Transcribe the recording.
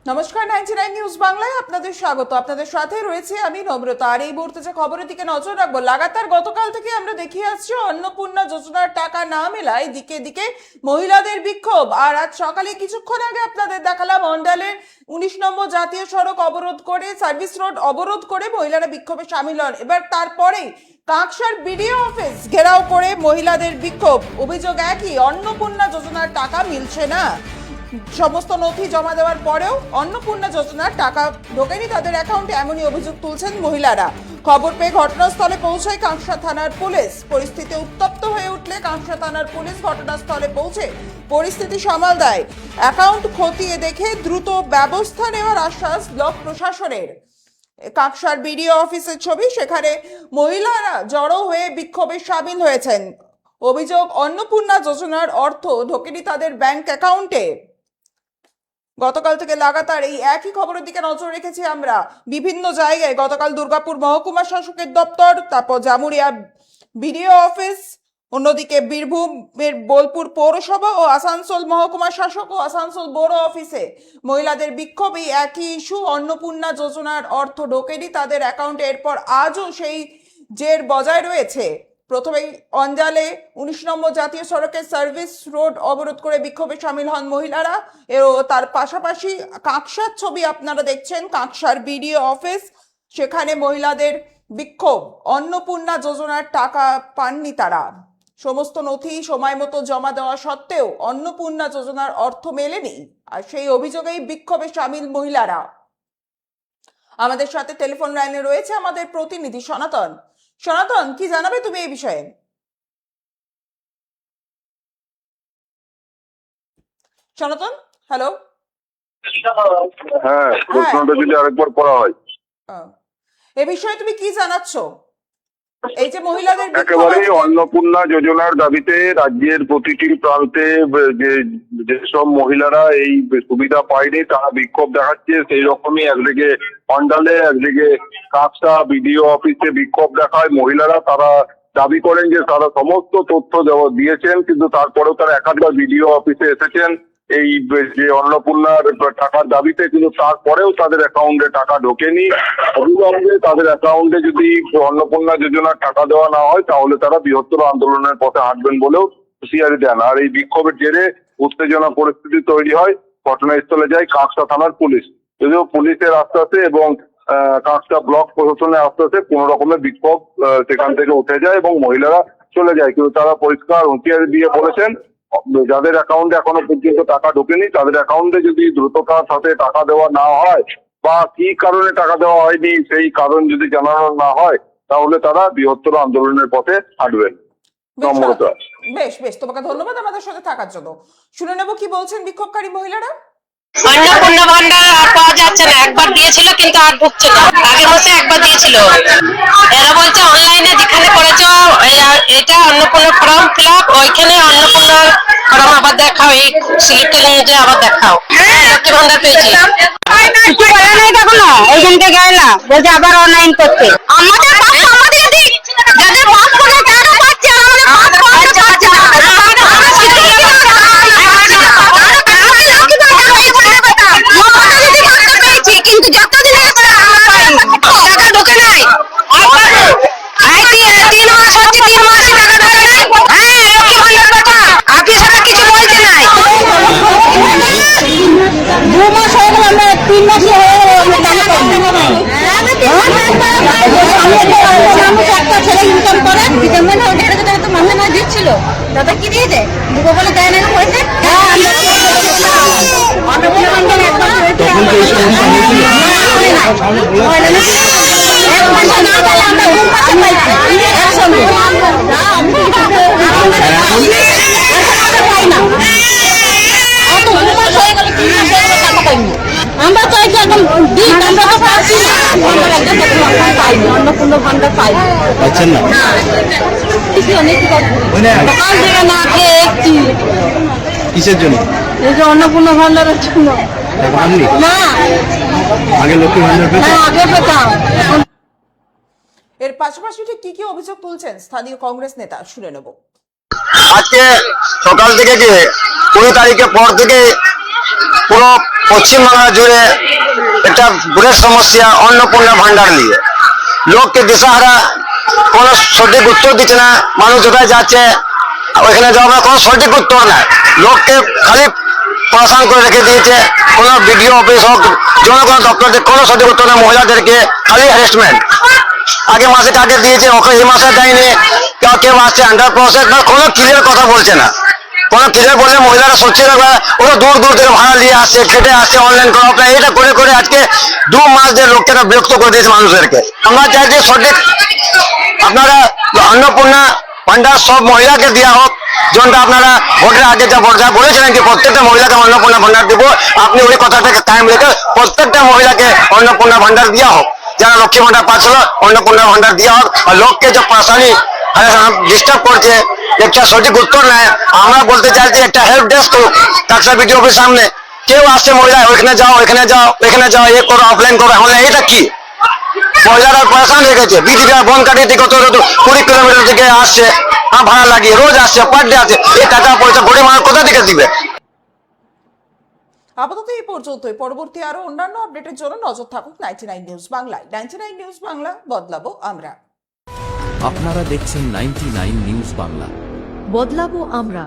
নমস্কার, 99 নিউজ বাংলায় আপনাদের স্বাগত। আপনাদের সাথে রয়েছে আমি নম্রতা। আর এই মুহূর্তে যে খবরের দিকে নজর রাখবো, লাগাতার গতকাল থেকে আমরা দেখিয়ে আসছি অন্নপূর্ণা যোজনার টাকা না মেলায় দিকে দিকে মহিলাদের বিক্ষোভ। আর আজ সকালে কিছুক্ষণ আগে আপনাদের দেখালাম অন্ডালের 19 নম্বর জাতীয় সড়ক অবরোধ করে, সার্ভিস রোড অবরোধ করে মহিলারা বিক্ষোভে সামিল হন। এবার তারপরেই কাকসার বিডিও অফিস ঘেরাও করে মহিলাদের বিক্ষোভ। অভিযোগ একই, অন্নপূর্ণা যোজনার টাকা মিলছে না। সমস্ত নথি জমা দেওয়ার পরেও অন্নপূর্ণা যোজনার টাকা ঢোকেনি তাদের অ্যাকাউন্টে, এমনই অভিযোগ তুলছেন মহিলারা। খবর পেয়ে ঘটনাস্থলে পৌঁছায় কাঁকসা থানার পুলিশ। পরিস্থিতি উত্তপ্ত হয়ে উঠলে কাঁকসা থানার পুলিশ ঘটনাস্থলে পৌঁছে পরিস্থিতি সামাল দেয়। অ্যাকাউন্ট খতিয়ে দেখে দ্রুত ব্যবস্থা নেওয়ার আশ্বাস ব্লক প্রশাসনের। কাঁকসার বিডিও অফিসের ছবি, সেখানে মহিলারা জড়ো হয়ে বিক্ষোভে সামিল হয়েছেন। অভিযোগ, অন্নপূর্ণা যোজনার অর্থ ঢোকেনি তাদের ব্যাংক অ্যাকাউন্টে। গতকাল থেকে লাগাতার এই একই খবরের দিকে নজর রেখেছি আমরা। বিভিন্ন জায়গায় গতকাল দুর্গাপুর মহকুমা শাসকের দপ্তর, তারপর জামুরিয়া বিডিও অফিস, অন্যদিকে বীরভূমের বোলপুর পৌরসভা ও আসানসোল মহকুমা শাসক ও আসানসোল বড় অফিসে মহিলাদের বিক্ষোভ। এই একই ইস্যু, অন্নপূর্ণা যোজনার অর্থ ঢোকেনি তাদের অ্যাকাউন্টে। এরপর আজও সেই জের বজায় রয়েছে। প্রথমেই অঞ্জালে 19 নম্বর জাতীয় সড়কের সার্ভিস রোড অবরোধ করে বিক্ষোভে সামিল হন মহিলারা। তার পাশাপাশি কাকসার ছবি আপনারা দেখছেন, কাকসার বিডিও অফিস, সেখানে মহিলাদের বিক্ষোভ। অন্নপূর্ণা যোজনার টাকা পাননি তারা। সমস্ত নথি সময় মতো জমা দেওয়া সত্ত্বেও অন্নপূর্ণা যোজনার অর্থ মেলেনি, আর সেই অভিযোগেই বিক্ষোভে সামিল মহিলারা। আমাদের সাথে টেলিফোন লাইনে রয়েছে আমাদের প্রতিনিধি সনাতন। সনাতন, কি জানাবে তুমি এই বিষয়ে? সনাতন, হ্যালো। হ্যাঁ, প্রশ্নটা যদি আরেকবার করা হয়। এ বিষয়ে তুমি কি জানাচ্ছ? এই যে মহিলাদের একেবারেই অন্নপূর্ণা যোজনার দাবিতে রাজ্যের প্রতিটি প্রান্তে যেসব মহিলারা এই সুবিধা পায়নি তারা বিক্ষোভ দেখাচ্ছে, সেই রকমই একদিকে অন্ডালে, একদিকে কাকসা বিডিও অফিসে বিক্ষোভ দেখায় মহিলারা। তারা দাবি করেন যে তারা সমস্ত তথ্য দিয়েছেন, কিন্তু তারপরেও তারা একাধিকবার বিডিও অফিসে এসেছেন এই যে অন্নপূর্ণার টাকার দাবিতে, কিন্তু তারপরেও তাদের অ্যাকাউন্টে টাকা ঢোকেনি। অবিলম্বে তাদের অ্যাকাউন্টে যদি অন্নপূর্ণা যোজনার টাকা দেওয়া না হয় তাহলে তারা বৃহত্তর আন্দোলনের পথে হাঁটবেন বলেও হুঁশিয়ারি দেন। আর এই বিক্ষোভের জেরে উত্তেজনা পরিস্থিতি তৈরি হয়। ঘটনাস্থলে যায় কাকসা থানার পুলিশ। যদিও পুলিশের আশ্বাসে এবং কাকসা ব্লক প্রশাসনের আশ্বাসে কোনো রকমের বিক্ষোভ সেখান থেকে উঠে যায় এবং মহিলারা চলে যায়, কিন্তু তারা পরিষ্কার হুঁশিয়ারি দিয়ে বলেছেন যাদের অ্যাকাউন্টে এখনো পর্যন্ত টাকা ঢোকেনি তাদের অ্যাকাউন্টে যদি দ্রুততার সাথে টাকা দেওয়া না হয় বা কি কারণে টাকা দেওয়া হয়নি সেই কারণ যদি জানানো না হয় তাহলে তারা বৃহত্তর আন্দোলনের পথে হাঁটবেন। বেশ বেশ, তোমাকে ধন্যবাদ আমাদের সাথে থাকার জন্য। শুনে নেব কি বলছেন বিক্ষোভকারী মহিলারা। অন্নপূর্ণা ভান্ডার আর পাওয়া যাচ্ছে না। একবার দিয়েছিল কিন্তু আর ঢুকছে না। আগের মাসে একবার দিয়েছিল। এরা বলছে অনলাইনে যেখানে করেছো এটা অন্নপূর্ণা ফর্ম ফিল আপ, ওইখানে অন্নপূর্ণার ফর্ম আবার দেখাও, এই স্লিপটা নিয়ে যে আবার দেখাও। লক্ষ্মী ভান্ডার পেয়েছি। কিছু বলে নাই এখনো, এইখানকে গেলা বলছে আবার অনলাইন করতে। আমাদের আমাদের দিক যাদের পাস করে তারা পাচ্ছে, আমাদের পাস করতে পারছে না। কিন্তু যতদিন টাকা ঢোকে নাই, 3 মাস হচ্ছে, 3 মাসে টাকা ঢোকে নাই। হ্যাঁ, লক্ষ্মী ভান্ডার কথা অফিসাররা কিছু বলছে নাই। 2 মাস হয়ে গেল, আমরা 3 মাসই হয়ে গেল টাকা পাইনি। একটা ছেলে ইনকাম করে ডিসেম্বর তো মাসে না দিচ্ছিল, দাদা কি দিয়েছে দুটো বলে দেয় না পয়সা। আমরা চাইছি এখন দিন, আমরা তো পাচ্ছি না। অন্নপূর্ণা ভান্ডার পাই পাচ্ছেন না, সকাল থেকে না খেয়ে একটি। কিসের জন্য? এই যে অন্নপূর্ণা ভান্ডারের জন্য। না আগে লক্ষ্মী ভান্ডার পেতেন? আগে পেতাম। এর পাশাপাশি ঠিক কি কি অভিযোগ তুলছেন স্থানীয় কংগ্রেস নেতা, শুনে নেব। আজকে সকাল থেকে 20 তারিখের পর থেকে পুরো পশ্চিমবাংলা জুড়ে একটা বৃহৎ সমস্যা অন্নপূর্ণা ভান্ডার নিয়ে। লোককে দিশাহারা, কোনো সঠিক উত্তর দিচ্ছে না। মানুষ কোথায় যাচ্ছে ওইখানে যাওয়ার কোনো সঠিক উত্তর নাই। লোককে খালি পড়াশোনা করে রেখে দিয়েছে। কোনো বিডিও অফিস হোক, জনগণ দপ্তরে কোনো সঠিক উত্তর নেই। মহিলাদেরকে খালি হ্যারাসমেন্ট। আগে মাসে কাকে দিয়েছে, ওকে এই মাসে দেয়নি, কেউ আসছে আন্ডার প্রসেস, কোনো ক্লিয়ার কথা বলছে না। কোনো ক্লিয়ার বলে মহিলারা সত্যি থাকবে, ওরা দূর দূর থেকে ভাড়া নিয়ে আসছে, খেটে আসছে, অনলাইন করা অফলাইন, এটা করে করে আজকে 2 মাস যে লোককে বিরক্ত করে দিয়েছে মানুষদেরকে। আমরা চাই যে সঠিক আপনারা অন্নপূর্ণা ভান্ডার সব মহিলাকে দেওয়া হোক, যেটা আপনারা ভোটের আগে যা বলেছিলেন যে প্রত্যেকটা মহিলাকে অন্নপূর্ণা ভান্ডার দেবো, আপনি ওই কথাটাকে কায়েম রেখে প্রত্যেকটা মহিলাকে অন্নপূর্ণা ভান্ডার দেওয়া হোক। যারা লক্ষ্মী ভান্ডার পাচ্ছিল অন্নপূর্ণা ভান্ডার দেওয়া হোক। আর লোককে যে পরেশানি ডিস্টার্ব করছে, একটা সঠিক উত্তর নেয়। আমরা বলতে চাইছি একটা হেল্প ডেস্ক করুক কাকসা বিডিও অফিসের সামনে। কেউ আসছে মহিলা, ওইখানে যাও, ওইখানে যাও, ওইখানে যাও, এ করো, অফলাইন করো, অনলাইন, এটা কি? মহিলারা পয়সা রেখেছে। বিজেপি বনকাটি থেকে 20 কিলোমিটার থেকে আসছে, ভাড়া লাগিয়ে রোজ আসছে, পার ডে আসছে। এই টাকা পয়সা গরিব মানুষ কোথা থেকে দিবে? আপাতত এই পর্যন্তই। পরবর্তী আরো অন্যান্য আপডেটের জন্য নজর থাকুক 99 নিউজ বাংলায়। 99 নিউজ বাংলা, বদলাবো আমরা। আপনারা দেখছেন 99 নিউজ বাংলা। বদলাবো আমরা।